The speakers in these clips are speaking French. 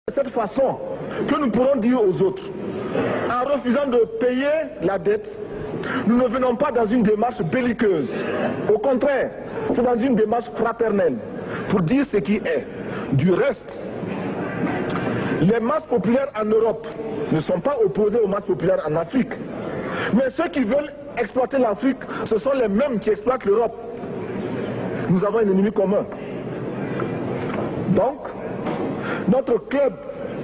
De cette façon que nous pourrons dire aux autres, en refusant de payer la dette, nous ne venons pas dans une démarche belliqueuse. Au contraire, c'est dans une démarche fraternelle, pour dire ce qui est. Du reste, les masses populaires en Europe ne sont pas opposées aux masses populaires en Afrique. Mais ceux qui veulent exploiter l'Afrique, ce sont les mêmes qui exploitent l'Europe. Nous avons un ennemi commun. Donc, notre club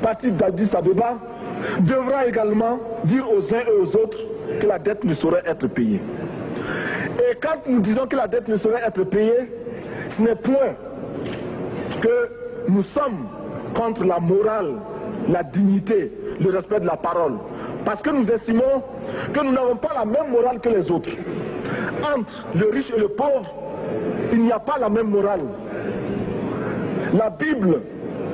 parti d'Addis Abeba devra également dire aux uns et aux autres que la dette ne saurait être payée. Et quand nous disons que la dette ne saurait être payée, ce n'est point que nous sommes contre la morale, la dignité, le respect de la parole. Parce que nous estimons que nous n'avons pas la même morale que les autres. Entre le riche et le pauvre, il n'y a pas la même morale. La Bible,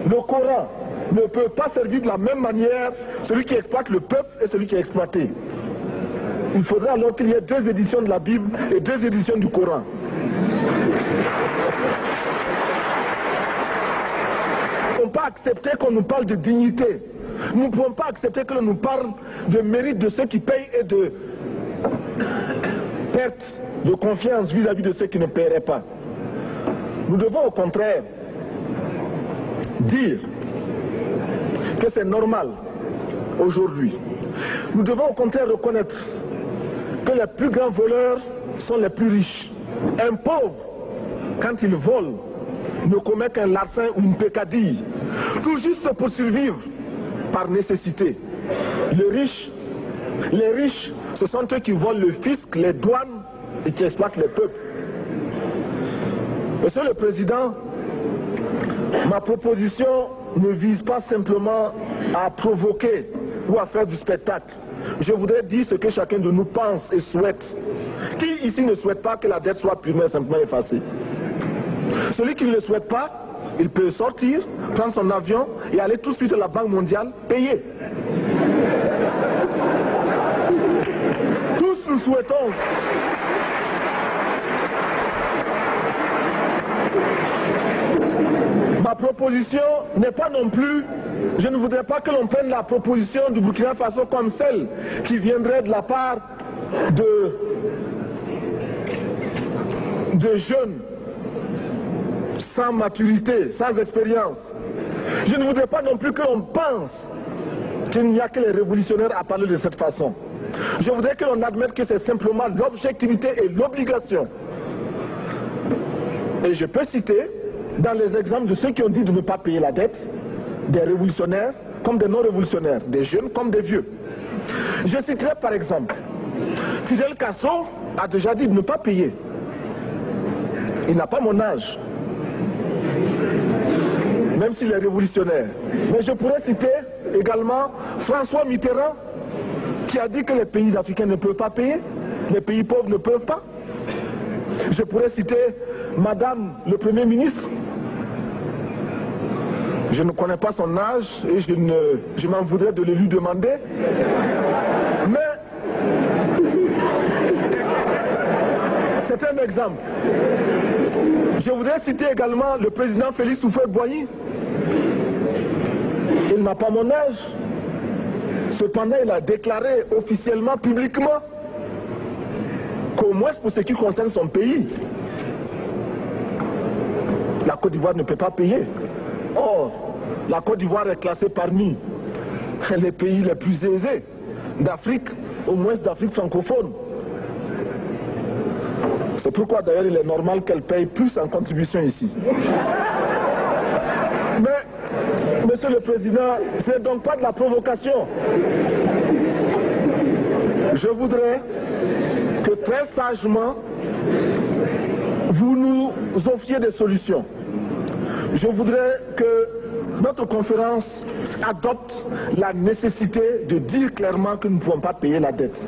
le Coran, ne peut pas servir de la même manière celui qui exploite le peuple et celui qui est exploité. Il faudra alors qu'il y ait deux éditions de la Bible et deux éditions du Coran. Nous ne pouvons pas accepter qu'on nous parle de dignité. Nous ne pouvons pas accepter que l'on nous parle de mérite de ceux qui payent et de perte de confiance vis-à-vis de ceux qui ne paieraient pas. Nous devons au contraire dire que c'est normal aujourd'hui. Nous devons au contraire reconnaître que les plus grands voleurs sont les plus riches. Un pauvre, quand il vole, ne commet qu'un larcin ou une peccadille, tout juste pour survivre par nécessité. Les riches, ce sont eux qui volent le fisc, les douanes et qui exploitent les peuples. Monsieur le Président, ma proposition ne vise pas simplement à provoquer ou à faire du spectacle. Je voudrais dire ce que chacun de nous pense et souhaite. Qui ici ne souhaite pas que la dette soit purement et simplement effacée? Celui qui ne le souhaite pas, il peut sortir, prendre son avion et aller tout de suite à la Banque mondiale payer. Tous nous souhaitons. Ma proposition n'est pas non plus, je ne voudrais pas que l'on prenne la proposition du Burkina Faso comme celle qui viendrait de la part de jeunes sans maturité, sans expérience. Je ne voudrais pas non plus que l'on pense qu'il n'y a que les révolutionnaires à parler de cette façon. Je voudrais que l'on admette que c'est simplement l'objectivité et l'obligation. Et je peux citer, dans les exemples de ceux qui ont dit de ne pas payer la dette, des révolutionnaires comme des non-révolutionnaires, des jeunes comme des vieux. Je citerai par exemple, Fidel Castro a déjà dit de ne pas payer. Il n'a pas mon âge, même s'il est révolutionnaire. Mais je pourrais citer également François Mitterrand, qui a dit que les pays africains ne peuvent pas payer, les pays pauvres ne peuvent pas. Je pourrais citer Madame le Premier ministre. Je ne connais pas son âge et je m'en voudrais de le lui demander. Mais c'est un exemple. Je voudrais citer également le président Félix Houphouët-Boigny. Il n'a pas mon âge. Cependant, il a déclaré officiellement, publiquement, qu'au moins pour ce qui concerne son pays, la Côte d'Ivoire ne peut pas payer. Or, la Côte d'Ivoire est classée parmi les pays les plus aisés d'Afrique, au moins d'Afrique francophone. C'est pourquoi d'ailleurs il est normal qu'elle paye plus en contribution ici. Mais, Monsieur le Président, ce n'est donc pas de la provocation. Je voudrais que très sagement, vous nous offriez des solutions. Je voudrais que notre conférence adopte la nécessité de dire clairement que nous ne pouvons pas payer la dette.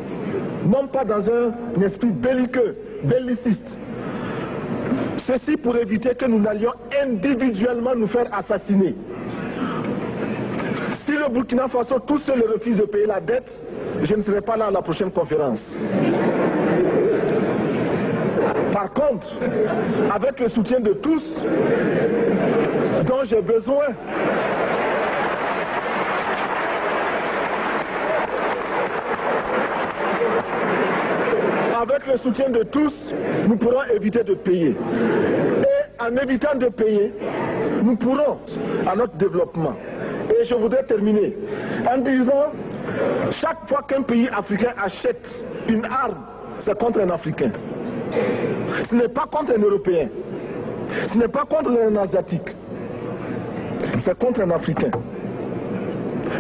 Non pas dans un esprit belliqueux, belliciste. Ceci pour éviter que nous n'allions individuellement nous faire assassiner. Si le Burkina Faso tout seul refuse de payer la dette, je ne serai pas là à la prochaine conférence. Par contre, avec le soutien de tous, dont j'ai besoin, le soutien de tous, nous pourrons éviter de payer. Et en évitant de payer, nous pourrons à notre développement. Et je voudrais terminer en disant, chaque fois qu'un pays africain achète une arme, c'est contre un Africain. Ce n'est pas contre un Européen. Ce n'est pas contre un Asiatique. C'est contre un Africain.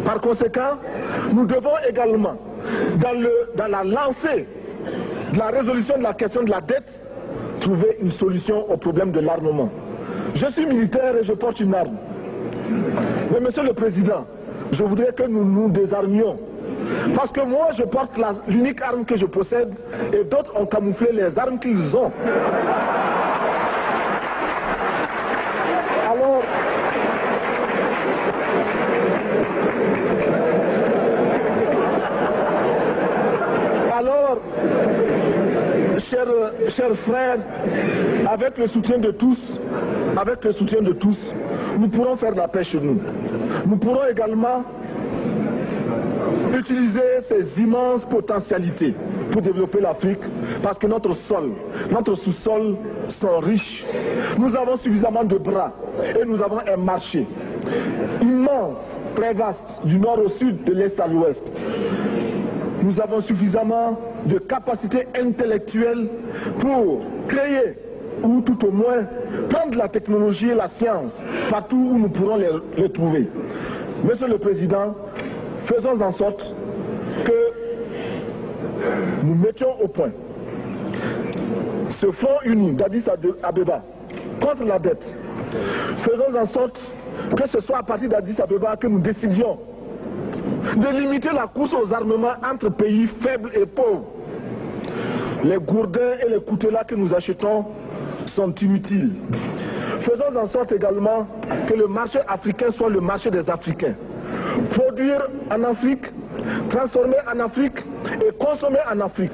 Par conséquent, nous devons également, dans la lancée de la résolution de la question de la dette, trouver une solution au problème de l'armement. Je suis militaire et je porte une arme. Mais Monsieur le Président, je voudrais que nous nous désarmions. Parce que moi, je porte l'unique arme que je possède et d'autres ont camouflé les armes qu'ils ont. Alors, chers frères, avec le soutien de tous, nous pourrons faire la paix chez nous. Nous pourrons également utiliser ces immenses potentialités pour développer l'Afrique, parce que notre sous-sol sont riches. Nous avons suffisamment de bras et nous avons un marché immense, très vaste, du nord au sud, de l'est à l'ouest. Nous avons suffisamment de capacités intellectuelles pour créer, ou tout au moins prendre la technologie et la science partout où nous pourrons les trouver. Monsieur le Président, faisons en sorte que nous mettions au point ce front uni d'Addis Abeba contre la dette. Faisons en sorte que ce soit à partir d'Addis Abeba que nous décidions de limiter la course aux armements entre pays faibles et pauvres. Les gourdins et les coutelas que nous achetons sont inutiles. Faisons en sorte également que le marché africain soit le marché des Africains. Produire en Afrique, transformer en Afrique et consommer en Afrique.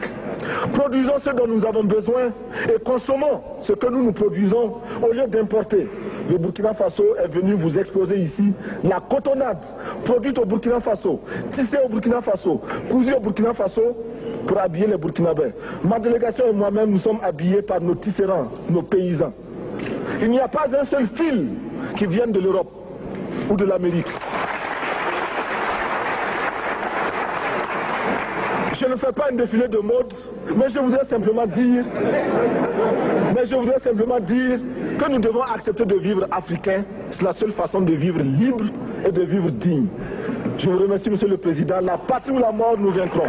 Produisons ce dont nous avons besoin et consommons ce que nous produisons au lieu d'importer. Le Burkina Faso est venu vous exposer ici la cotonnade produite au Burkina Faso, tissée au Burkina Faso, cousue au Burkina Faso pour habiller les Burkinabés. Ma délégation et moi-même, nous sommes habillés par nos tisserands, nos paysans. Il n'y a pas un seul fil qui vienne de l'Europe ou de l'Amérique. Je ne fais pas un défilé de mode, mais je voudrais simplement dire que nous devons accepter de vivre africain. C'est la seule façon de vivre libre et de vivre digne. Je vous remercie, Monsieur le Président. La patrie ou la mort, nous vaincrons.